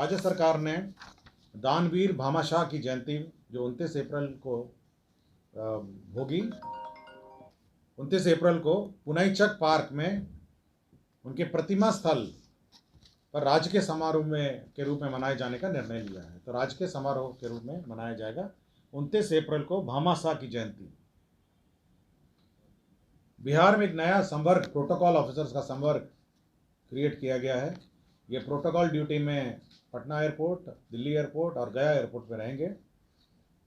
राज्य सरकार ने दानवीर भामाशाह की जयंती जो 29 अप्रैल को होगी, 29 अप्रैल को पुनाईचक पार्क में उनके प्रतिमा स्थल पर राजकीय समारोह में के रूप में मनाए जाने का निर्णय लिया है। तो राजकीय समारोह के रूप में मनाया जाएगा 29 अप्रैल को भामाशाह की जयंती। बिहार में एक नया संवर्ग प्रोटोकॉल ऑफिसर्स का संवर्ग क्रिएट किया गया है। ये प्रोटोकॉल ड्यूटी में पटना एयरपोर्ट, दिल्ली एयरपोर्ट और गया एयरपोर्ट में रहेंगे।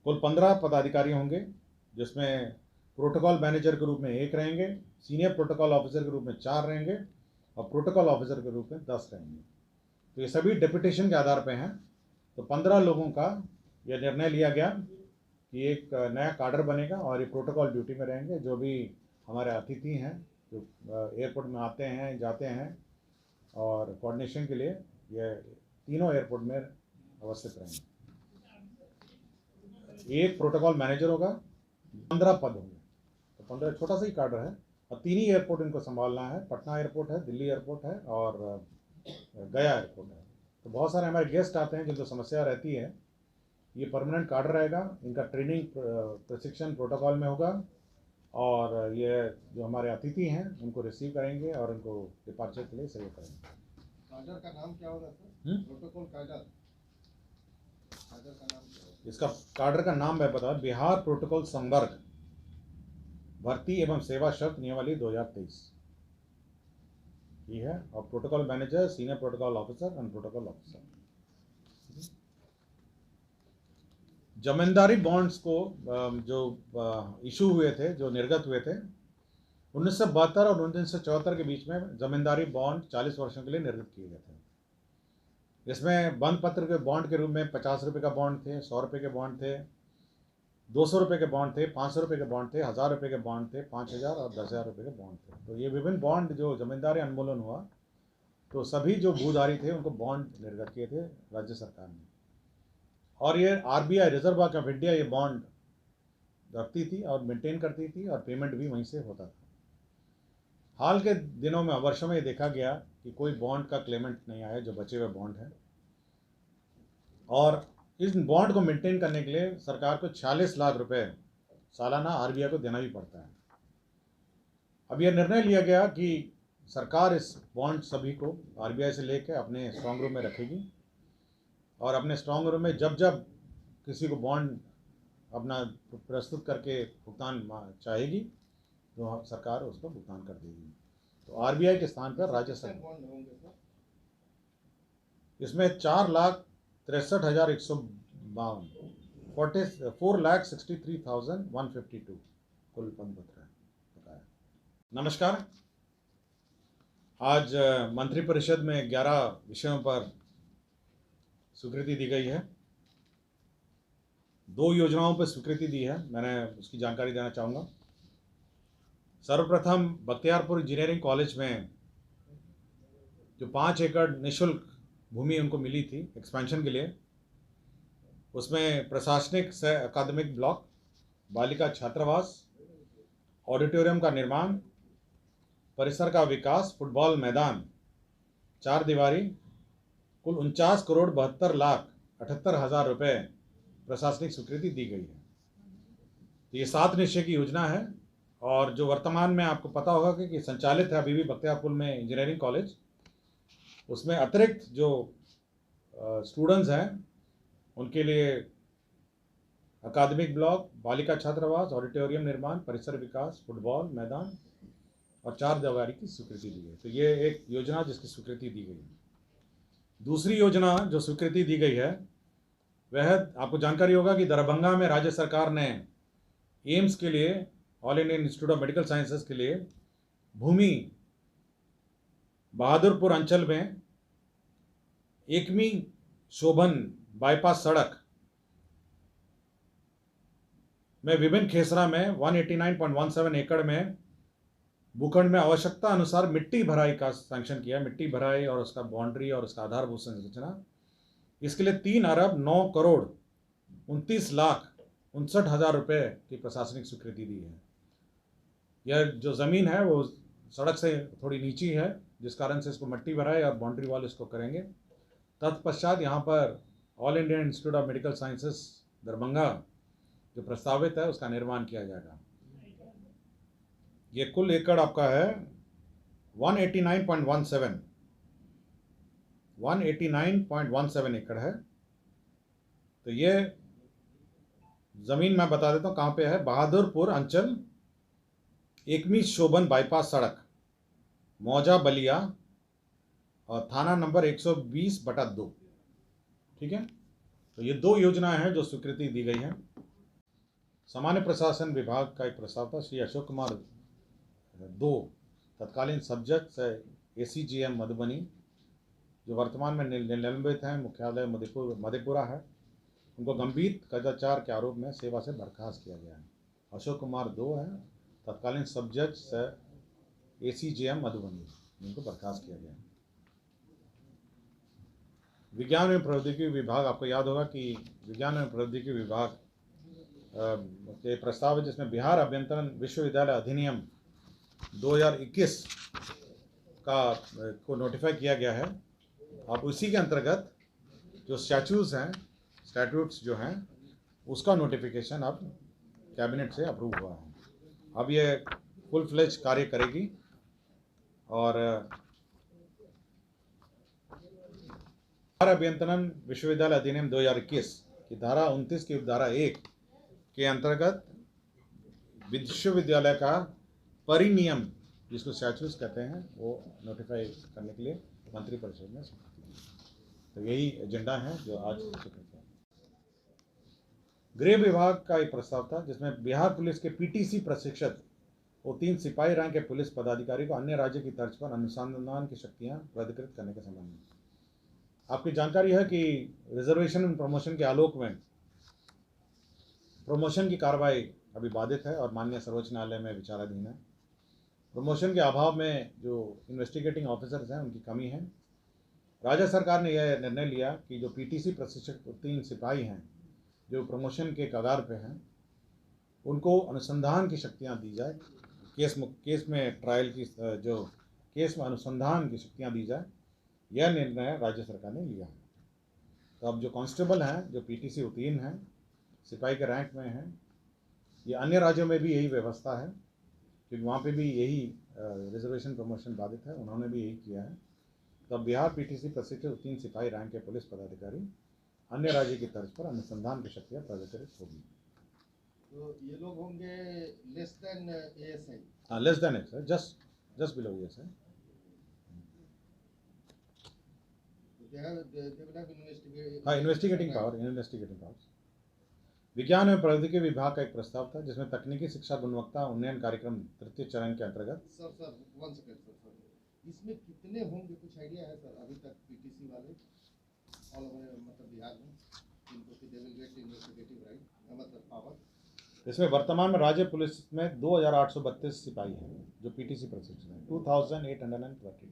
कुल 15 पदाधिकारी होंगे, जिसमें प्रोटोकॉल मैनेजर के रूप में 1 रहेंगे, सीनियर प्रोटोकॉल ऑफिसर के रूप में 4 रहेंगे और प्रोटोकॉल ऑफिसर के रूप में 10 रहेंगे। तो ये सभी डेपुटेशन के आधार पर हैं। तो 15 लोगों का यह निर्णय लिया गया कि एक नया काडर बनेगा और ये प्रोटोकॉल ड्यूटी में रहेंगे। जो भी हमारे अतिथि हैं जो एयरपोर्ट में आते हैं जाते हैं और कोऑर्डिनेशन के लिए ये तीनों एयरपोर्ट में अवस्थित रहेंगे। एक प्रोटोकॉल मैनेजर होगा, 15 पद होंगे। तो 15 छोटा सा ही काडर है और 3 ही एयरपोर्ट इनको संभालना है। पटना एयरपोर्ट है, दिल्ली एयरपोर्ट है और गया एयरपोर्ट है। तो बहुत सारे हमारे गेस्ट आते हैं जिनको समस्या रहती है। ये परमानेंट काडर रहेगा। इनका ट्रेनिंग प्रशिक्षण प्रोटोकॉल में होगा और ये जो हमारे अतिथि हैं उनको रिसीव करेंगे और उनको डिपार्चर के लिए सहयोग करेंगे। काडर का नाम क्या होगा सर? प्रोटोकॉल काडर का नाम क्या होगा? इसका काडर का नाम मैं बता, बिहार प्रोटोकॉल संवर्ग भर्ती एवं सेवा शर्त नियमावली 2023 ये है। और protocol manager, senior protocol officer और प्रोटोकॉल ऑफिसर। जमींदारी बॉन्ड्स को जो इशू हुए थे, जो निर्गत हुए थे 1972 और 1974 के बीच में जमींदारी बॉन्ड 40 वर्षों के लिए निर्गत किए गए थे। इसमें बंद पत्र के बॉन्ड के रूप में 50 रुपये का बॉन्ड थे, 100 रुपये के बॉन्ड थे, 200 रुपये के बॉन्ड थे, 500 रुपये के बॉन्ड थे, 1000 रुपये के बॉन्ड थे, 5000 और 10,000 रुपये के बॉन्ड थे। तो ये विभिन्न बॉन्ड जो जमींदारी उन्मूलन हुआ तो सभी जो भूधारी थे उनको बॉन्ड निर्गत किए थे राज्य सरकार ने। और ये RBI, reserve bank of India, ये बॉन्ड रखती थी और मेंटेन करती थी और पेमेंट भी वहीं से होता था। हाल के दिनों में, वर्षों में ये देखा गया कि कोई बॉन्ड का क्लेमेंट नहीं आया जो बचे हुए बॉन्ड है। और इस बॉन्ड को मेंटेन करने के लिए सरकार को 46 लाख रुपए सालाना RBI को देना भी पड़ता है। अब यह निर्णय लिया गया कि सरकार इस बॉन्ड सभी को RBI से लेकर अपने स्ट्रॉन्ग रूम में रखेगी और अपने स्ट्रॉन्ग रूम में जब जब किसी को बॉन्ड अपना प्रस्तुत करके भुगतान चाहेगी तो सरकार उसको भुगतान कर देगी। तो RBI के स्थान पर राज्य सरकार, इसमें 4,63,152 4,63,152 कुल बंद पत्र है। नमस्कार। आज मंत्रिपरिषद में 11 विषयों पर स्वीकृति दी गई है। 2 योजनाओं पर स्वीकृति दी है, मैंने उसकी जानकारी देना चाहूँगा। सर्वप्रथम बख्तियारपुर इंजीनियरिंग कॉलेज में जो 5 एकड़ निःशुल्क भूमि उनको मिली थी एक्सपेंशन के लिए, उसमें प्रशासनिक सह अकादमिक ब्लॉक, बालिका छात्रावास, ऑडिटोरियम का निर्माण, परिसर का विकास, फुटबॉल मैदान, 4 दीवारी, कुल 49,72,78,000 रुपये प्रशासनिक स्वीकृति दी गई है। तो ये 7 निश्चय की योजना है और जो वर्तमान में आपको पता होगा कि संचालित है अभी भी बख्तियारपुर में इंजीनियरिंग कॉलेज। उसमें अतिरिक्त जो स्टूडेंट्स हैं उनके लिए अकादमिक ब्लॉक, बालिका छात्रावास, ऑडिटोरियम निर्माण, परिसर विकास, फुटबॉल मैदान और 4 दीवारी की स्वीकृति दी है। तो ये एक योजना जिसकी स्वीकृति दी गई है। दूसरी योजना जो स्वीकृति दी गई है वह, आपको जानकारी होगा कि दरभंगा में राज्य सरकार ने एम्स के लिए, all Indian institute of medical sciences के लिए भूमि बहादुरपुर अंचल में एकमी शोभन बाईपास सड़क में विभिन्न खेसरा में 189.17 एकड़ में भूखंड में आवश्यकता अनुसार मिट्टी भराई का सैंक्शन किया। मिट्टी भराई और उसका बाउंड्री और उसका आधारभूत संरचना, इसके लिए 3,09,29,59,60,000 रुपये की प्रशासनिक स्वीकृति दी है। यह जो ज़मीन है वो सड़क से थोड़ी नीची है, जिस कारण से इसको मिट्टी भराई और बाउंड्री वॉल इसको करेंगे तत्पश्चात यहाँ पर all India institute of medical sciences Darbhanga जो प्रस्तावित है उसका निर्माण किया जाएगा। ये कुल एकड़ आपका है 189.17 एकड़ है। तो ये ज़मीन मैं बता देता हूँ कहाँ पे है। बहादुरपुर अंचल 1वीं शोभन बाईपास सड़क, मौजा बलिया, और थाना नंबर 120/2। ठीक है, तो ये 2 योजनाएं हैं जो स्वीकृति दी गई हैं। सामान्य प्रशासन विभाग का एक प्रस्ताव था। श्री अशोक कुमार 2 तत्कालीन सब जज ACGM मधुबनी जो वर्तमान में निलंबित हैं, मुख्यालय मधेपुरा है, उनको गंभीर कदाचार के आरोप में सेवा से बर्खास्त किया गया है। अशोक कुमार 2 हैं, तत्कालीन सब जज ACGM मधुबनी, उनको बर्खास्त किया गया है। विज्ञान एवं प्रौद्योगिकी विभाग, आपको याद होगा कि विज्ञान एवं प्रौद्योगिकी विभाग के प्रस्ताव है जिसमें बिहार अभियंत्रण विश्वविद्यालय अधिनियम 2021 को नोटिफाई किया गया है। अब उसी के अंतर्गत जो स्टैट्यूट्स जो हैं उसका नोटिफिकेशन अब कैबिनेट से अप्रूव हुआ है। अब ये फुल फ्लेज कार्य करेगी और बिहार अभियंत्रण विश्वविद्यालय अधिनियम 2021 की धारा 29 की धारा 1 के अंतर्गत विश्वविद्यालय का परिनियम जिसको स्टैट्यूट्स कहते हैं वो नोटिफाई करने के लिए मंत्रिपरिषद में स्वीकृति दी। तो यही एजेंडा है जो आज स्वीकृत है। गृह विभाग का एक प्रस्ताव था जिसमें बिहार पुलिस के PTC प्रशिक्षक और 3 सिपाही रैंक के पुलिस पदाधिकारी को अन्य राज्य की तर्ज पर अनुसंधान की शक्तियां प्राधिकृत करने के संबंध में आपकी जानकारी है कि रिजर्वेशन एंड प्रमोशन के आलोक में प्रमोशन की कार्रवाई अभी बाधित है और माननीय सर्वोच्च न्यायालय में विचाराधीन है। प्रमोशन के अभाव में जो इन्वेस्टिगेटिंग ऑफिसर्स हैं उनकी कमी है। राज्य सरकार ने यह निर्णय लिया कि जो PTC प्रशिक्षक 3 सिपाही हैं जो प्रमोशन के कगार पे हैं उनको अनुसंधान की शक्तियां दी जाए। केस में ट्रायल की जो केस में अनुसंधान की शक्तियां दी जाए, यह निर्णय राज्य सरकार ने लिया है। तो अब जो कांस्टेबल हैं जो PTC उत्तीर्ण हैं, सिपाही के रैंक में हैं, ये अन्य राज्यों में भी यही व्यवस्था है क्योंकि वहाँ पे भी यही रिजर्वेशन प्रमोशन बाधित है, उन्होंने भी यही किया है। तो अब बिहार PTC प्रशिक्षित उत्तीर्ण सिपाही रैंक के पुलिस पदाधिकारी अन्य राज्य की तर्ज पर अनुसंधान की शक्तियाँ प्राधिकृत होगी। तो ये लोग होंगे लेस देन ASI? हाँ, less than ASI, just below ASI। हाँ, इन्वेस्टिगेटिंग पावर। विज्ञान एवं प्रौद्योगिकी विभाग का एक प्रस्ताव था जिसमें तकनीकी शिक्षा गुणवत्ता उन्नयन कार्यक्रम 3य चरण के अंतर्गत। सर 1 सेकंड सर, इसमें कितने होंगे, कुछ आइडिया है सर अभी तक PTC वाले ऑल ओवर मतलब बिहार में जिनको कि they will get investigative right मतलब पावर? इसमें वर्तमान में राज्य पुलिस में 2832 सिपाही हैं जो PTC प्रशिक्षित हैं, 2832।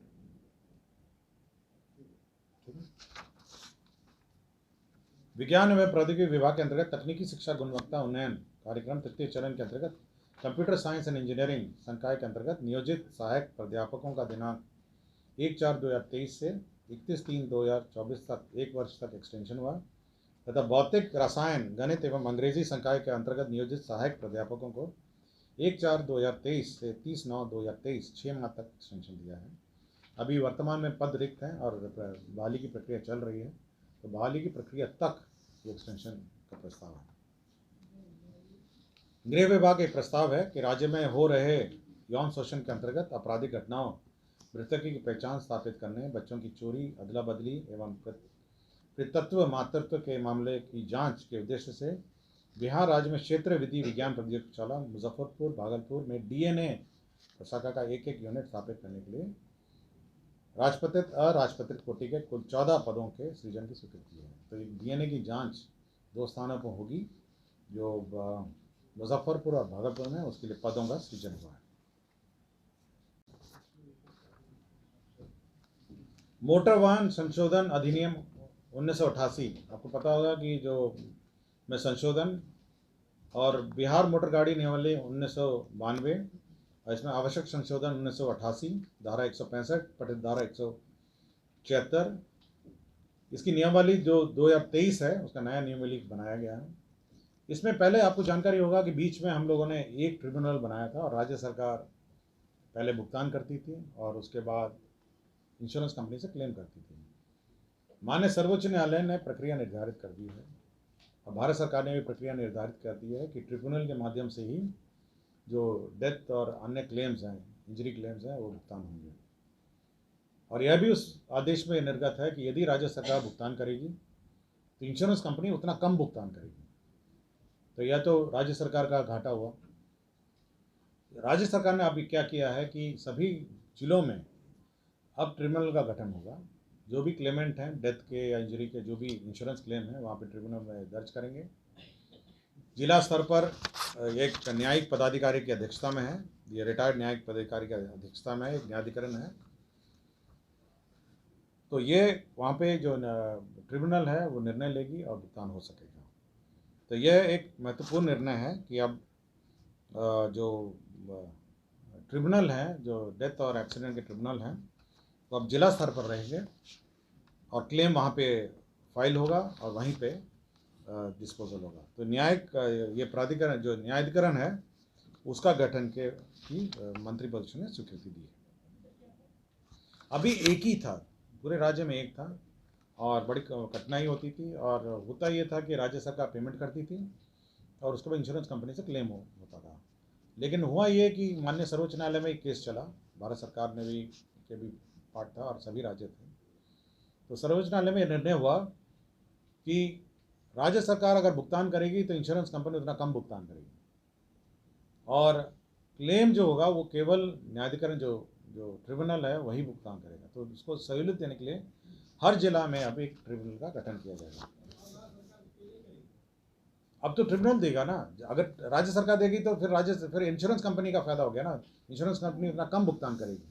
विज्ञान एवं प्रौद्योगिकी विभाग के अंतर्गत तकनीकी शिक्षा गुणवत्ता उन्नयन कार्यक्रम 3य चरण के अंतर्गत कंप्यूटर साइंस एंड इंजीनियरिंग संकाय के अंतर्गत नियोजित सहायक प्राध्यापकों का दिनांक 1/4/2023 से 31/3/2024 तक 1 वर्ष तक एक्सटेंशन हुआ तथा भौतिक, रसायन, गणित एवं अंग्रेजी संकाय के अंतर्गत नियोजित सहायक प्राध्यापकों को 1/4/2023 से 30/9/2023 6 माह तक एक्सटेंशन दिया है। अभी वर्तमान में पद रिक्त हैं और बहाली की प्रक्रिया चल रही है, तो बहाली की प्रक्रिया तक ये एक्सटेंशन का प्रस्ताव है। गृह विभाग एक प्रस्ताव है कि राज्य में हो रहे यौन शोषण के अंतर्गत आपराधिक घटनाओं, मृतक की पहचान स्थापित करने, बच्चों की चोरी, अदला बदली एवं पितृत्व मातृत्व के मामले की जांच के उद्देश्य से बिहार राज्य में क्षेत्र विधि विज्ञान प्रयोगशाला मुजफ्फरपुर, भागलपुर में DNA शाखा का 1 यूनिट स्थापित करने के लिए राजपत्रित अराजपत्रित कोटि के कुल 14 पदों के सृजन की स्वीकृति है। तो DNA की जांच 2 स्थानों पर होगी, जो मुजफ्फरपुर और भागलपुर में, उसके लिए पदों का सृजन हुआ है। मोटर वाहन संशोधन अधिनियम 1988, आपको पता होगा कि जो में संशोधन और बिहार मोटर गाड़ी नियमावली 1992 और इसमें आवश्यक संशोधन 1988 धारा 165 पठित धारा 176 इसकी नियमावली जो 2023 है उसका नया नियमावली बनाया गया है। इसमें पहले आपको जानकारी होगा कि बीच में हम लोगों ने एक ट्रिब्यूनल बनाया था और राज्य सरकार पहले भुगतान करती थी और उसके बाद इंश्योरेंस कंपनी से क्लेम करती थी। माननीय सर्वोच्च न्यायालय ने प्रक्रिया निर्धारित कर दी है और भारत सरकार ने भी प्रक्रिया निर्धारित कर दी है कि ट्रिब्यूनल के माध्यम से ही जो डेथ और अन्य क्लेम्स हैं, इंजरी क्लेम्स हैं, वो भुगतान होंगे। और यह भी उस आदेश में निर्गत है कि यदि राज्य सरकार भुगतान करेगी तो इंश्योरेंस कंपनी उतना कम भुगतान करेगी। तो यह तो राज्य सरकार का घाटा हुआ। राज्य सरकार ने अभी क्या किया है कि सभी जिलों में अब ट्रिब्यूनल का गठन होगा। जो भी क्लेमेंट हैं डेथ के या इंजरी के, जो भी इंश्योरेंस क्लेम है वहाँ पे ट्रिब्यूनल में दर्ज करेंगे। जिला स्तर पर एक न्यायिक पदाधिकारी की अध्यक्षता में है, ये रिटायर्ड न्यायिक पदाधिकारी की अध्यक्षता में एक न्यायाधिकरण है। तो ये वहाँ पे जो ट्रिब्यूनल है वो निर्णय लेगी और भुगतान हो सकेगा। तो यह एक महत्वपूर्ण निर्णय है कि अब जो ट्रिब्यूनल हैं, जो डेथ और एक्सीडेंट के ट्रिब्यूनल हैं, तो अब जिला स्तर पर रहेंगे और क्लेम वहाँ पे फाइल होगा और वहीं पे डिस्पोजल होगा। तो न्यायिक ये प्राधिकरण जो न्यायाधिकरण है उसका गठन के की मंत्रिपरिषद ने स्वीकृति दी है। अभी एक ही था, पूरे राज्य में एक था और बड़ी कठिनाई होती थी और होता ये था कि राज्य सरकार पेमेंट करती थी और उसके बाद इंश्योरेंस कंपनी से क्लेम होता था। लेकिन हुआ ये कि माननीय सर्वोच्च न्यायालय में एक केस चला, भारत सरकार ने भी के भी पार्ट था और सभी राज्य थे। तो सर्वोच्च न्यायालय में निर्णय हुआ कि राज्य सरकार अगर भुगतान करेगी तो इंश्योरेंस कंपनी उतना कम भुगतान करेगी और क्लेम जो होगा वो केवल न्यायाधिकरण जो ट्रिब्यूनल है वही भुगतान करेगा। तो उसको सहूलियत देने के लिए हर जिला में अब एक ट्रिब्यूनल का गठन किया जाएगा। अब तो ट्रिब्यूनल देगा ना, अगर राज्य सरकार देगी तो फिर इंश्योरेंस कंपनी का फायदा हो गया ना, इंश्योरेंस कंपनी उतना कम भुगतान करेगी।